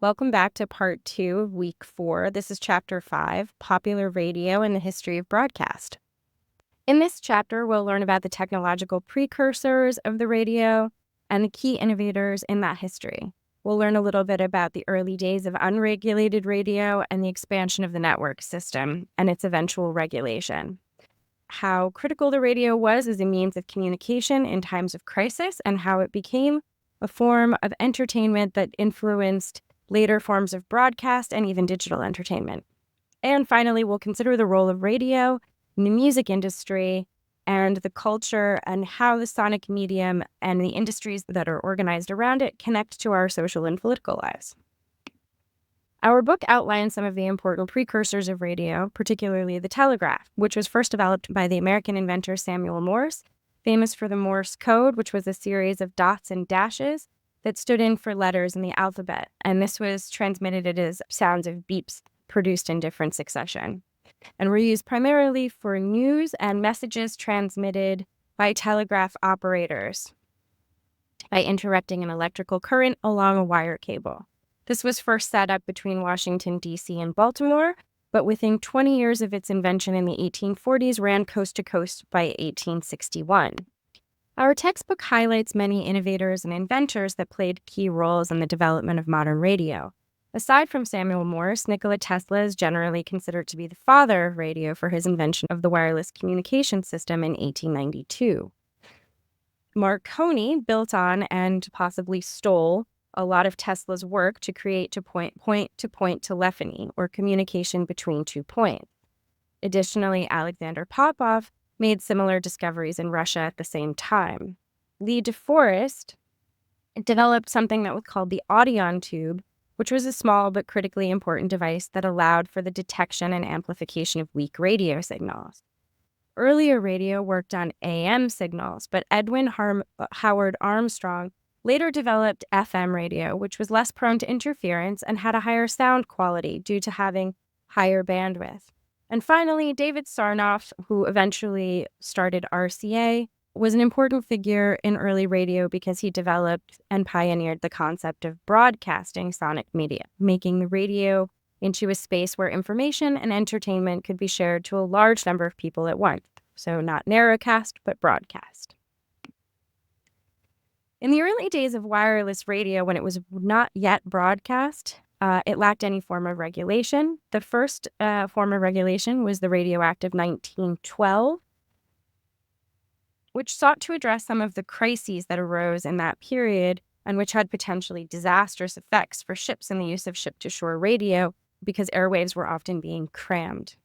Welcome back to part 2 of week 4. This is chapter 5, Popular Radio and the History of Broadcast. In this chapter, we'll learn about the technological precursors of the radio and the key innovators in that history. We'll learn a little bit about the early days of unregulated radio and the expansion of the network system and its eventual regulation. How critical the radio was as a means of communication in times of crisis, and how it became a form of entertainment that influenced later forms of broadcast and even digital entertainment. And finally, we'll consider the role of radio in the music industry and the culture, and how the sonic medium and the industries that are organized around it connect to our social and political lives. Our book outlines some of the important precursors of radio, particularly the telegraph, which was first developed by the American inventor Samuel Morse, famous for the Morse code, which was a series of dots and dashes that stood in for letters in the alphabet, and this was transmitted as sounds of beeps produced in different succession, and were used primarily for news and messages transmitted by telegraph operators by interrupting an electrical current along a wire cable. This was first set up between Washington, D.C. and Baltimore, but within 20 years of its invention in the 1840s, ran coast to coast by 1861. Our textbook highlights many innovators and inventors that played key roles in the development of modern radio. Aside from Samuel Morse, Nikola Tesla is generally considered to be the father of radio for his invention of the wireless communication system in 1892. Marconi built on and possibly stole a lot of Tesla's work to create point-to-point telephony, or communication between 2 points. Additionally, Alexander Popov made similar discoveries in Russia at the same time. Lee DeForest developed something that was called the Audion tube, which was a small but critically important device that allowed for the detection and amplification of weak radio signals. Earlier radio worked on AM signals, but Edwin Howard Armstrong later developed FM radio, which was less prone to interference and had a higher sound quality due to having higher bandwidth. And finally, David Sarnoff, who eventually started RCA, was an important figure in early radio because he developed and pioneered the concept of broadcasting sonic media, making the radio into a space where information and entertainment could be shared to a large number of people at once. So not narrowcast, but broadcast. In the early days of wireless radio, when it was not yet broadcast, it lacked any form of regulation. The first form of regulation was the Radio Act of 1912, which sought to address some of the crises that arose in that period and which had potentially disastrous effects for ships in the use of ship-to-shore radio because airwaves were often being crammed.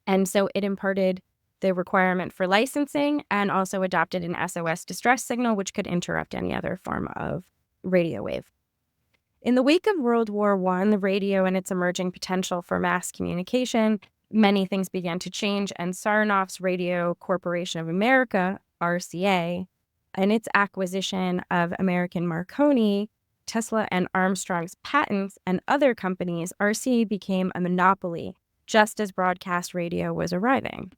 And so it imparted the requirement for licensing and also adopted an SOS distress signal, which could interrupt any other form of radio wave. In the wake of World War I, the radio and its emerging potential for mass communication, many things began to change, and Sarnoff's Radio Corporation of America, RCA, and its acquisition of American Marconi, Tesla and Armstrong's patents, and other companies, RCA became a monopoly just as broadcast radio was arriving.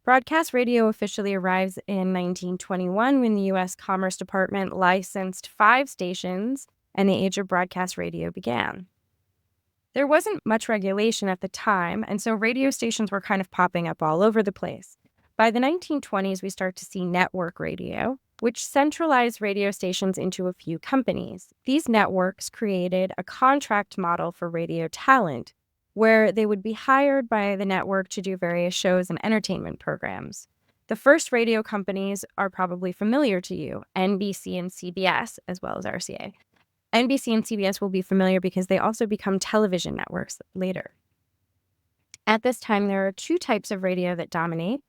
Broadcast radio officially arrives in 1921 when the U.S. Commerce Department licensed 5 stations and the age of broadcast radio began. There wasn't much regulation at the time, and so radio stations were kind of popping up all over the place. By the 1920s, we start to see network radio, which centralized radio stations into a few companies. These networks created a contract model for radio talent, where they would be hired by the network to do various shows and entertainment programs. The first radio companies are probably familiar to you, NBC and CBS, as well as RCA. NBC and CBS will be familiar because they also become television networks later. At this time, there are 2 types of radio that dominate.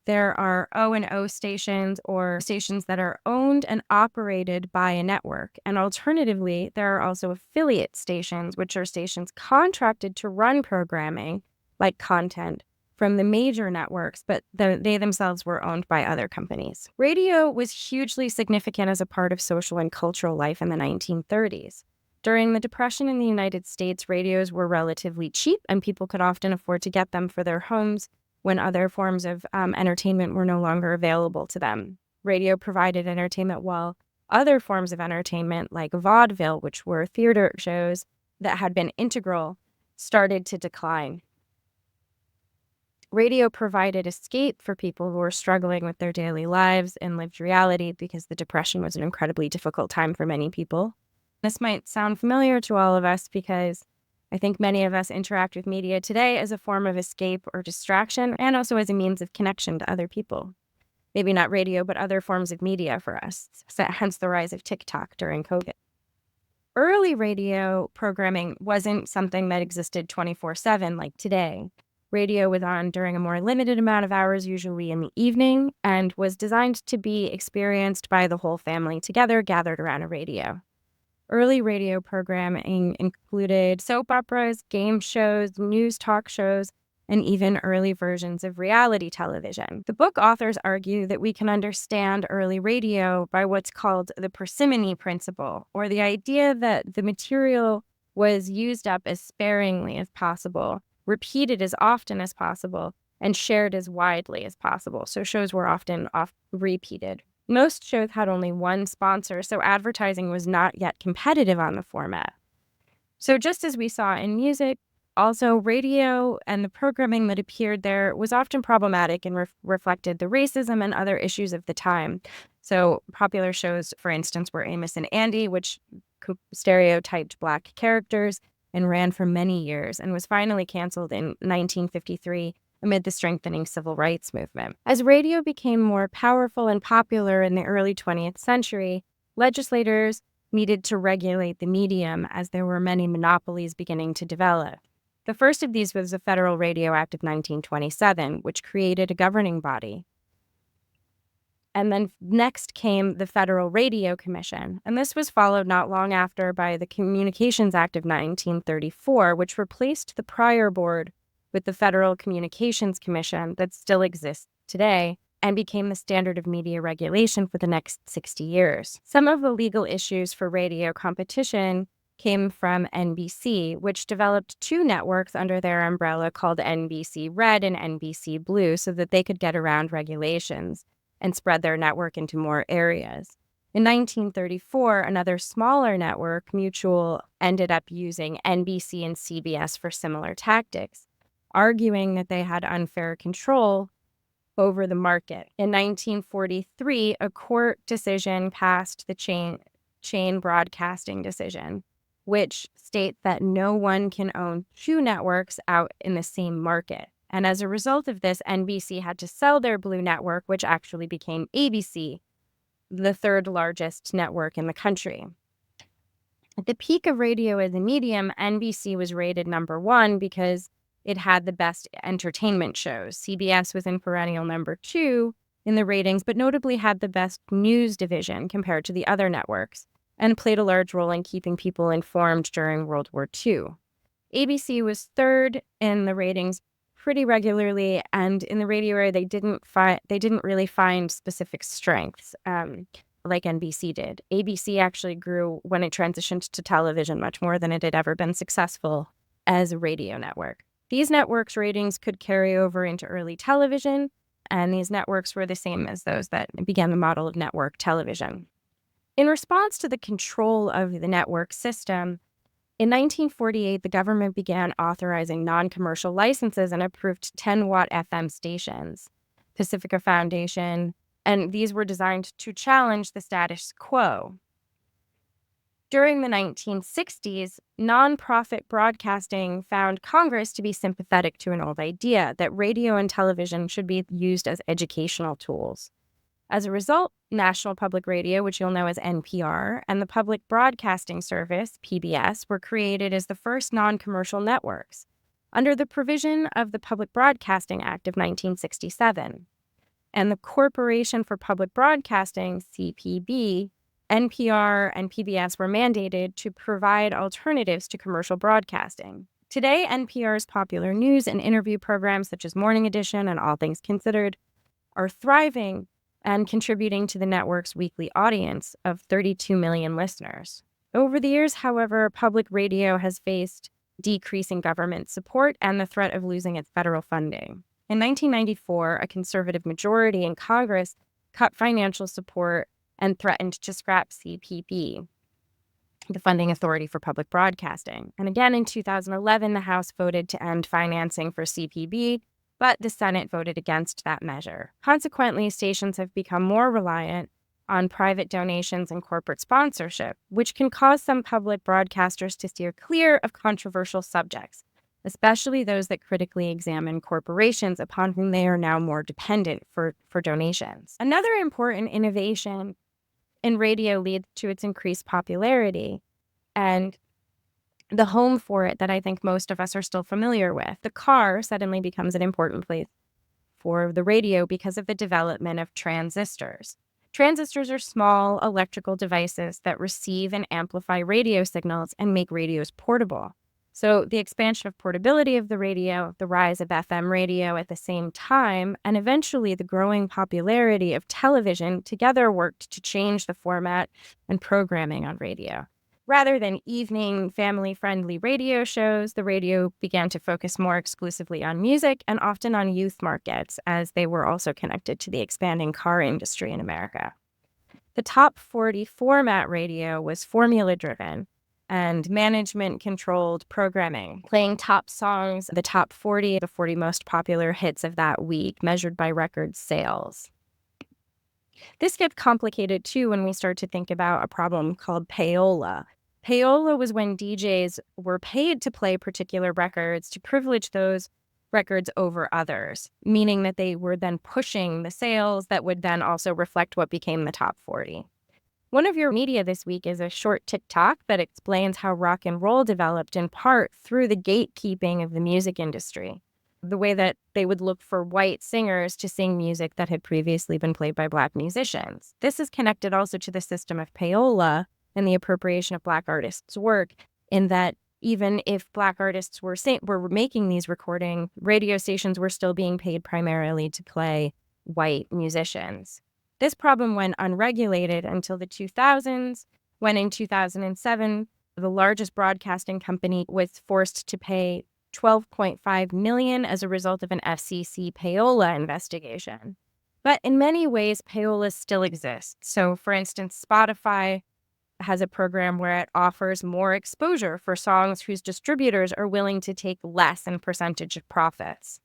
There are O&O stations, or stations that are owned and operated by a network. And alternatively, there are also affiliate stations, which are stations contracted to run programming, like content, from the major networks, but they themselves were owned by other companies. Radio was hugely significant as a part of social and cultural life in the 1930s. During the Depression in the United States, radios were relatively cheap, and people could often afford to get them for their homes when other forms of entertainment were no longer available to them. Radio provided entertainment while Other forms of entertainment, like vaudeville, which were theater shows that had been integral, started to decline. Radio provided escape for people who were struggling with their daily lives and lived reality because the Depression was an incredibly difficult time for many people. This might sound familiar to all of us because I think many of us interact with media today as a form of escape or distraction and also as a means of connection to other people. Maybe not radio, but other forms of media for us, hence the rise of TikTok during COVID. Early radio programming wasn't something that existed 24/7 like today. Radio was on during a more limited amount of hours, usually in the evening, and was designed to be experienced by the whole family together, gathered around a radio. Early radio programming included soap operas, game shows, news talk shows, and even early versions of reality television. The book authors argue that we can understand early radio by what's called the parsimony principle, or the idea that the material was used up as sparingly as possible, repeated as often as possible, and shared as widely as possible. So shows were often repeated. Most shows had only one sponsor, so advertising was not yet competitive on the format. So just as we saw in music, also radio and the programming that appeared there was often problematic and reflected the racism and other issues of the time. So popular shows, for instance, were Amos and Andy, which stereotyped Black characters and ran for many years and was finally canceled in 1953 amid the strengthening civil rights movement. As radio became more powerful and popular in the early 20th century, legislators needed to regulate the medium as there were many monopolies beginning to develop. The first of these was the Federal Radio Act of 1927, which created a governing body. And then next came the Federal Radio Commission, and this was followed not long after by the Communications Act of 1934, which replaced the prior board with the Federal Communications Commission that still exists today and became the standard of media regulation for the next 60 years. Some of the legal issues for radio competition came from NBC, which developed two networks under their umbrella called NBC Red and NBC Blue so that they could get around regulations and spread their network into more areas. In 1934, another smaller network, Mutual, ended up using NBC and CBS for similar tactics, arguing that they had unfair control over the market. In 1943, a court decision passed the chain broadcasting decision, which states that no one can own two networks out in the same market. And as a result of this, NBC had to sell their Blue network, which actually became ABC, the third largest network in the country. At the peak of radio as a medium, NBC was rated number one because it had the best entertainment shows. CBS was in perennial number two in the ratings, but notably had the best news division compared to the other networks, and played a large role in keeping people informed during World War II. ABC was third in the ratings pretty regularly, and in the radio area, they didn't really find specific strengths like NBC did. ABC actually grew when it transitioned to television much more than it had ever been successful as a radio network. These networks' ratings could carry over into early television, and these networks were the same as those that began the model of network television. In response to the control of the network system, in 1948, the government began authorizing non-commercial licenses and approved 10-watt FM stations, Pacifica Foundation, and these were designed to challenge the status quo. During the 1960s, nonprofit broadcasting found Congress to be sympathetic to an old idea that radio and television should be used as educational tools. As a result, National Public Radio, which you'll know as NPR, and the Public Broadcasting Service, PBS, were created as the first non-commercial networks under the provision of the Public Broadcasting Act of 1967. And the Corporation for Public Broadcasting, CPB, NPR and PBS were mandated to provide alternatives to commercial broadcasting. Today, NPR's popular news and interview programs such as Morning Edition and All Things Considered are thriving and contributing to the network's weekly audience of 32 million listeners. Over the years, however, public radio has faced decreasing government support and the threat of losing its federal funding. In 1994, a conservative majority in Congress cut financial support and threatened to scrap CPB, the funding authority for public broadcasting. And again, in 2011, the House voted to end financing for CPB, but the Senate voted against that measure. Consequently, stations have become more reliant on private donations and corporate sponsorship, which can cause some public broadcasters to steer clear of controversial subjects, especially those that critically examine corporations upon whom they are now more dependent for donations. Another important innovation in radio leads to its increased popularity and the home for it that I think most of us are still familiar with. The car suddenly becomes an important place for the radio because of the development of transistors. Transistors are small electrical devices that receive and amplify radio signals and make radios portable. So the expansion of portability of the radio, the rise of FM radio at the same time, and eventually the growing popularity of television together worked to change the format and programming on radio. Rather than evening, family-friendly radio shows, the radio began to focus more exclusively on music and often on youth markets, as they were also connected to the expanding car industry in America. The top 40 format radio was formula-driven and management-controlled programming, playing top songs, the top 40, the 40 most popular hits of that week, measured by record sales. This gets complicated, too, when we start to think about a problem called payola. Payola was when DJs were paid to play particular records to privilege those records over others, meaning that they were then pushing the sales that would then also reflect what became the top 40. One of your media this week is a short TikTok that explains how rock and roll developed in part through the gatekeeping of the music industry, the way that they would look for white singers to sing music that had previously been played by Black musicians. This is connected also to the system of payola and the appropriation of Black artists' work, in that even if Black artists were making these recordings, radio stations were still being paid primarily to play white musicians. This problem went unregulated until the 2000s, when in 2007, the largest broadcasting company was forced to pay $12.5 million as a result of an FCC payola investigation. But in many ways, payola still exists. So, for instance, Spotify has a program where it offers more exposure for songs whose distributors are willing to take less in percentage of profits.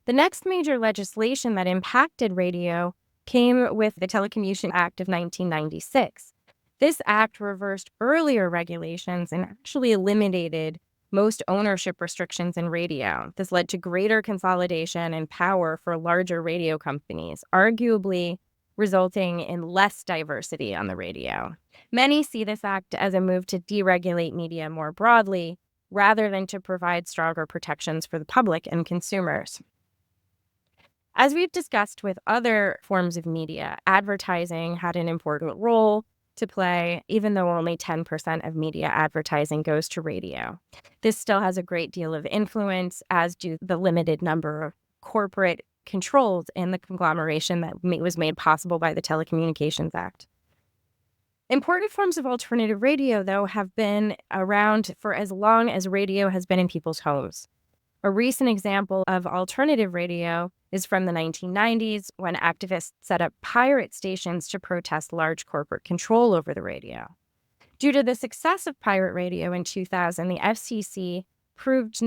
The next major legislation that impacted radio came with the Telecommunications Act of 1996. This act reversed earlier regulations and actually eliminated most ownership restrictions in radio. This led to greater consolidation and power for larger radio companies, arguably resulting in less diversity on the radio. Many see this act as a move to deregulate media more broadly, rather than to provide stronger protections for the public and consumers. As we've discussed with other forms of media, advertising had an important role to play, even though only 10% of media advertising goes to radio. This still has a great deal of influence, as do the limited number of corporate controls in the conglomeration that was made possible by the Telecommunications Act. Important forms of alternative radio, though, have been around for as long as radio has been in people's homes. A recent example of alternative radio is from the 1990s, when activists set up pirate stations to protest large corporate control over the radio. Due to the success of pirate radio in 2000, the FCC approved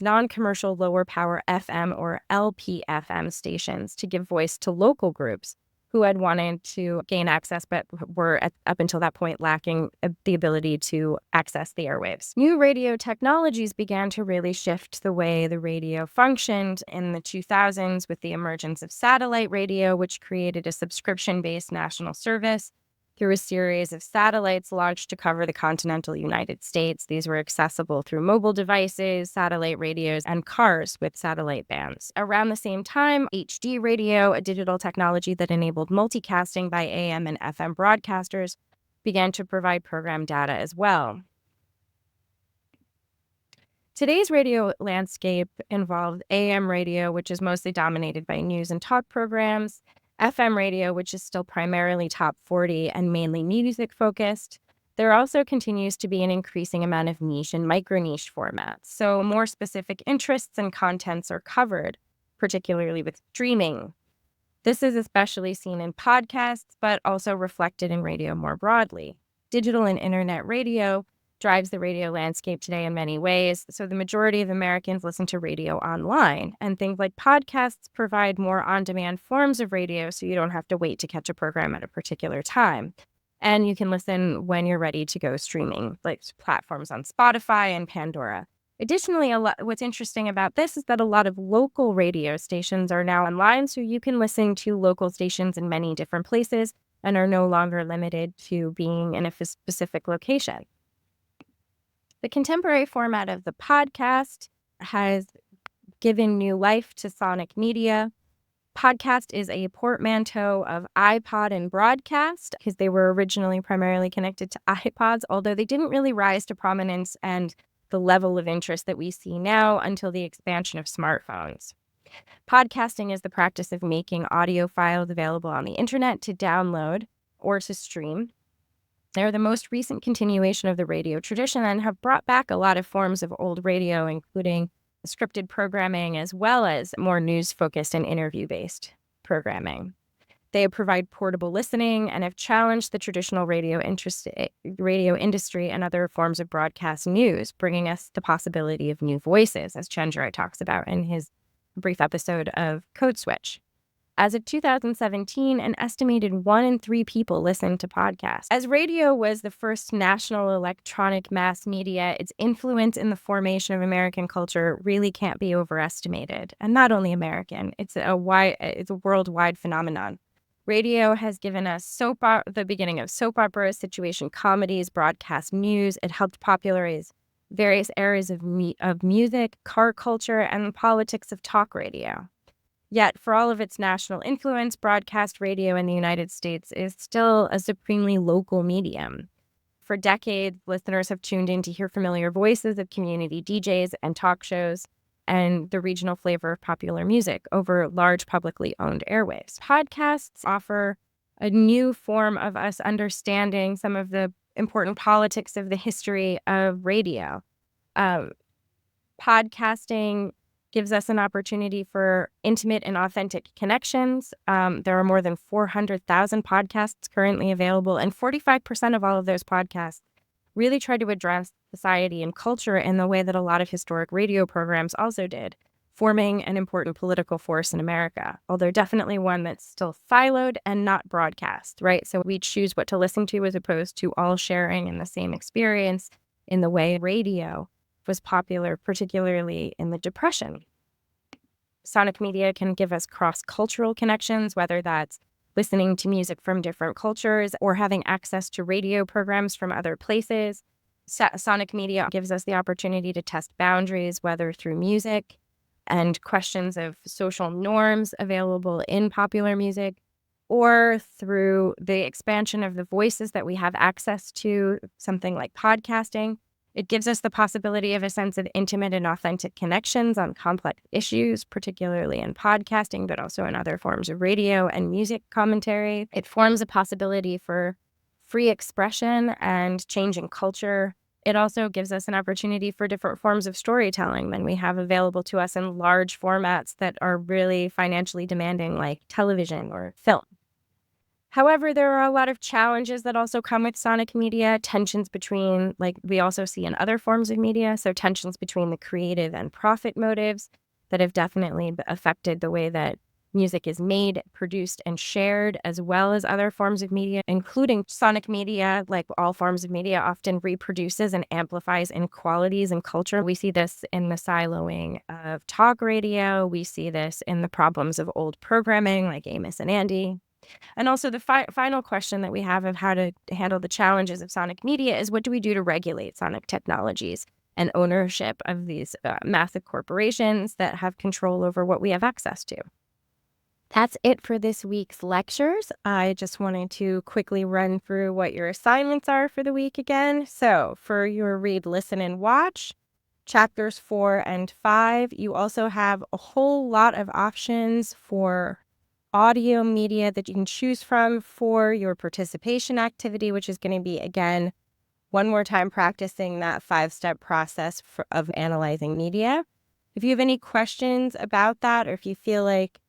non-commercial lower power FM or LPFM stations to give voice to local groups who had wanted to gain access but were up until that point lacking the ability to access the airwaves. New radio technologies began to really shift the way the radio functioned in the 2000s with the emergence of satellite radio, which created a subscription-based national service through a series of satellites launched to cover the continental United States. These were accessible through mobile devices, satellite radios, and cars with satellite bands. Around the same time, HD radio, a digital technology that enabled multicasting by AM and FM broadcasters, began to provide program data as well. Today's radio landscape involved AM radio, which is mostly dominated by news and talk programs, FM radio, which is still primarily top 40 and mainly music focused. There also continues to be an increasing amount of niche and micro-niche formats, so more specific interests and contents are covered, particularly with streaming. This is especially seen in podcasts, but also reflected in radio more broadly. Digital and internet radio drives the radio landscape today in many ways, so the majority of Americans listen to radio online, and things like podcasts provide more on-demand forms of radio, so you don't have to wait to catch a program at a particular time. And you can listen when you're ready to go streaming, like platforms on Spotify and Pandora. Additionally, what's interesting about this is that a lot of local radio stations are now online, so you can listen to local stations in many different places and are no longer limited to being in a specific location. The contemporary format of the podcast has given new life to sonic media. Podcast is a portmanteau of iPod and broadcast because they were originally primarily connected to iPods, although they didn't really rise to prominence and the level of interest that we see now until the expansion of smartphones. Podcasting is the practice of making audio files available on the internet to download or to stream. They're the most recent continuation of the radio tradition and have brought back a lot of forms of old radio, including scripted programming as well as more news-focused and interview-based programming. They provide portable listening and have challenged the traditional radio industry and other forms of broadcast news, bringing us the possibility of new voices, as Chandra talks about in his brief episode of Code Switch. As of 2017, an estimated 1 in 3 people listen to podcasts. As radio was the first national electronic mass media, its influence in the formation of American culture really can't be overestimated. And not only American, it's a worldwide phenomenon. Radio has given us the beginning of soap operas, situation comedies, broadcast news. It helped popularize various areas of music, car culture, and the politics of talk radio. Yet, for all of its national influence, broadcast radio in the United States is still a supremely local medium. For decades, listeners have tuned in to hear familiar voices of community DJs and talk shows and the regional flavor of popular music over large publicly owned airwaves. Podcasts offer a new form of us understanding some of the important politics of the history of radio. Podcasting gives us an opportunity for intimate and authentic connections. There are more than 400,000 podcasts currently available, and 45% of all of those podcasts really try to address society and culture in the way that a lot of historic radio programs also did, forming an important political force in America, although definitely one that's still siloed and not broadcast, right? So we choose what to listen to as opposed to all sharing in the same experience in the way radio was popular, particularly in the Depression. Sonic media can give us cross-cultural connections, whether that's listening to music from different cultures or having access to radio programs from other places. Sonic media gives us the opportunity to test boundaries, whether through music and questions of social norms available in popular music, or through the expansion of the voices that we have access to, something like podcasting. It gives us the possibility of a sense of intimate and authentic connections on complex issues, particularly in podcasting, but also in other forms of radio and music commentary. It forms a possibility for free expression and changing culture. It also gives us an opportunity for different forms of storytelling than we have available to us in large formats that are really financially demanding, like television or film. However, there are a lot of challenges that also come with sonic media, tensions between, like we also see in other forms of media, so tensions between the creative and profit motives that have definitely affected the way that music is made, produced, and shared, as well as other forms of media, including sonic media, like all forms of media, often reproduces and amplifies inequalities in culture. We see this in the siloing of talk radio. We see this in the problems of old programming, like Amos and Andy. And also the final question that we have of how to handle the challenges of sonic media is, what do we do to regulate sonic technologies and ownership of these massive corporations that have control over what we have access to? That's it for this week's lectures. I just wanted to quickly run through what your assignments are for the week again. So for your read, listen, and watch, chapters 4 and 5, you also have a whole lot of options for audio media that you can choose from for your participation activity, which is going to be, again, one more time practicing that 5-step process of analyzing media. If you have any questions about that, or if you feel like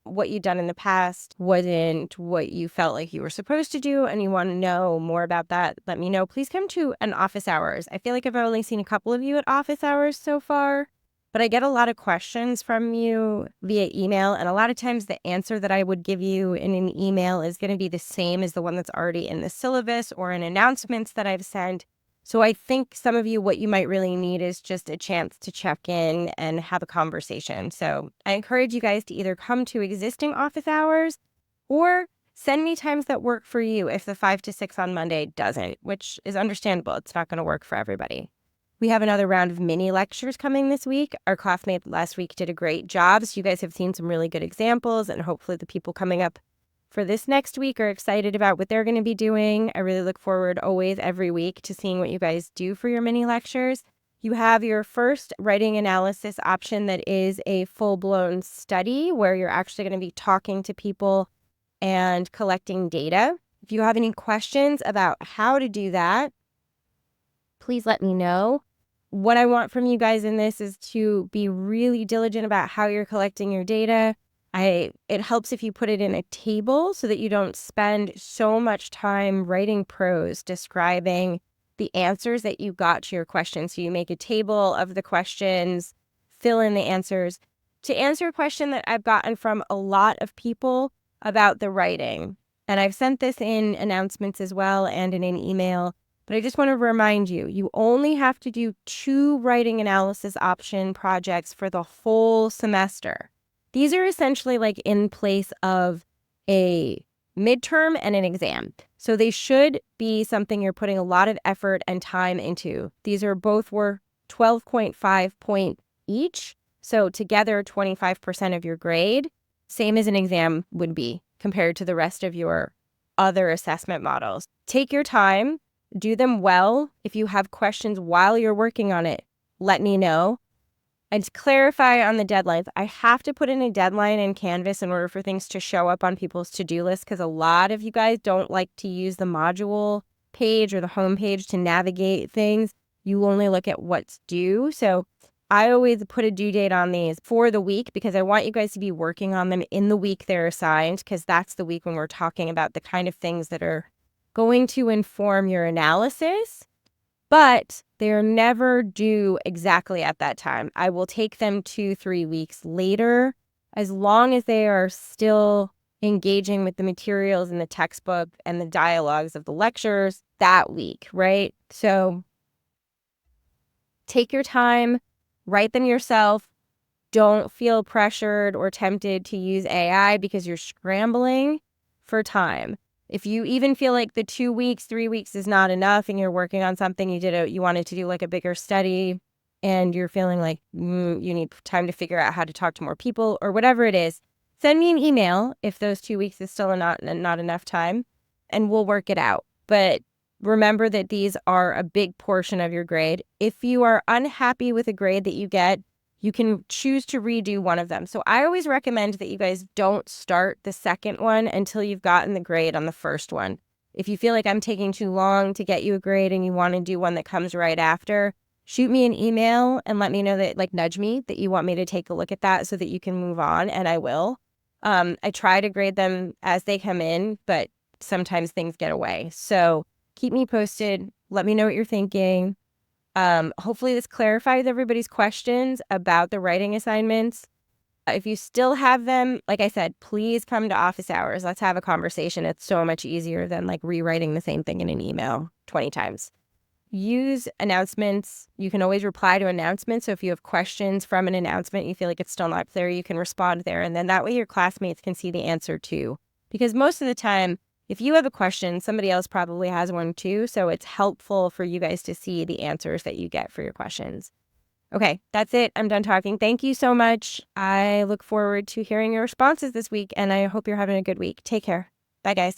what you've done in the past wasn't what you felt like you were supposed to do and you want to know more about that, let me know. Please come to an office hours. I feel like I've only seen a couple of you at office hours so far, but I get a lot of questions from you via email. And a lot of times the answer that I would give you in an email is going to be the same as the one that's already in the syllabus or in announcements that I've sent. So I think some of you, what you might really need is just a chance to check in and have a conversation. So I encourage you guys to either come to existing office hours or send me times that work for you if the 5 to 6 on Monday doesn't, which is understandable. It's not going to work for everybody. We have another round of mini lectures coming this week. Our classmate last week did a great job. So you guys have seen some really good examples, and hopefully the people coming up for this next week are excited about what they're going to be doing. I really look forward always every week to seeing what you guys do for your mini lectures. You have your first writing analysis option that is a full-blown study where you're actually going to be talking to people and collecting data. If you have any questions about how to do that, please let me know. What I want from you guys in this is to be really diligent about how you're collecting your data. It helps if you put it in a table so that you don't spend so much time writing prose describing the answers that you got to your questions. So you make a table of the questions, fill in the answers. To answer a question that I've gotten from a lot of people about the writing, and I've sent this in announcements as well and in an email, but I just want to remind you, you only have to do 2 writing analysis option projects for the whole semester. These are essentially like in place of a midterm and an exam. So they should be something you're putting a lot of effort and time into. These are both worth 12.5 point each. So together, 25% of your grade, same as an exam would be compared to the rest of your other assessment models. Take your time, do them well. If you have questions while you're working on it, let me know. And to clarify on the deadlines, I have to put in a deadline in Canvas in order for things to show up on people's to-do list because a lot of you guys don't like to use the module page or the home page to navigate things. You only look at what's due. So I always put a due date on these for the week because I want you guys to be working on them in the week they're assigned because that's the week when we're talking about the kind of things that are going to inform your analysis. But they're never due exactly at that time. I will take them 2-3 weeks later, as long as they are still engaging with the materials in the textbook and the dialogues of the lectures that week, right? So take your time, write them yourself. Don't feel pressured or tempted to use AI because you're scrambling for time. If you even feel like the 2 weeks, 3 weeks is not enough and you're working on something, you wanted to do like a bigger study and you're feeling like you need time to figure out how to talk to more people or whatever it is, send me an email if those 2 weeks is still not enough time and we'll work it out. But remember that these are a big portion of your grade. If you are unhappy with a grade that you get, you can choose to redo one of them. So I always recommend that you guys don't start the second one until you've gotten the grade on the first one. If you feel like I'm taking too long to get you a grade and you want to do one that comes right after, shoot me an email and let me know that, like, nudge me that you want me to take a look at that so that you can move on, and I will. I try to grade them as they come in, but sometimes things get away. So keep me posted. Let me know what you're thinking. Hopefully this clarifies everybody's questions about the writing assignments. If you still have them, like I said, please come to office hours. Let's have a conversation. It's so much easier than like rewriting the same thing in an email 20 times. Use announcements. You can always reply to announcements. So if you have questions from an announcement, you feel like it's still not clear, you can respond there. And then that way your classmates can see the answer too. Because most of the time, if you have a question, somebody else probably has one too. So it's helpful for you guys to see the answers that you get for your questions. Okay, that's it. I'm done talking. Thank you so much. I look forward to hearing your responses this week, and I hope you're having a good week. Take care. Bye, guys.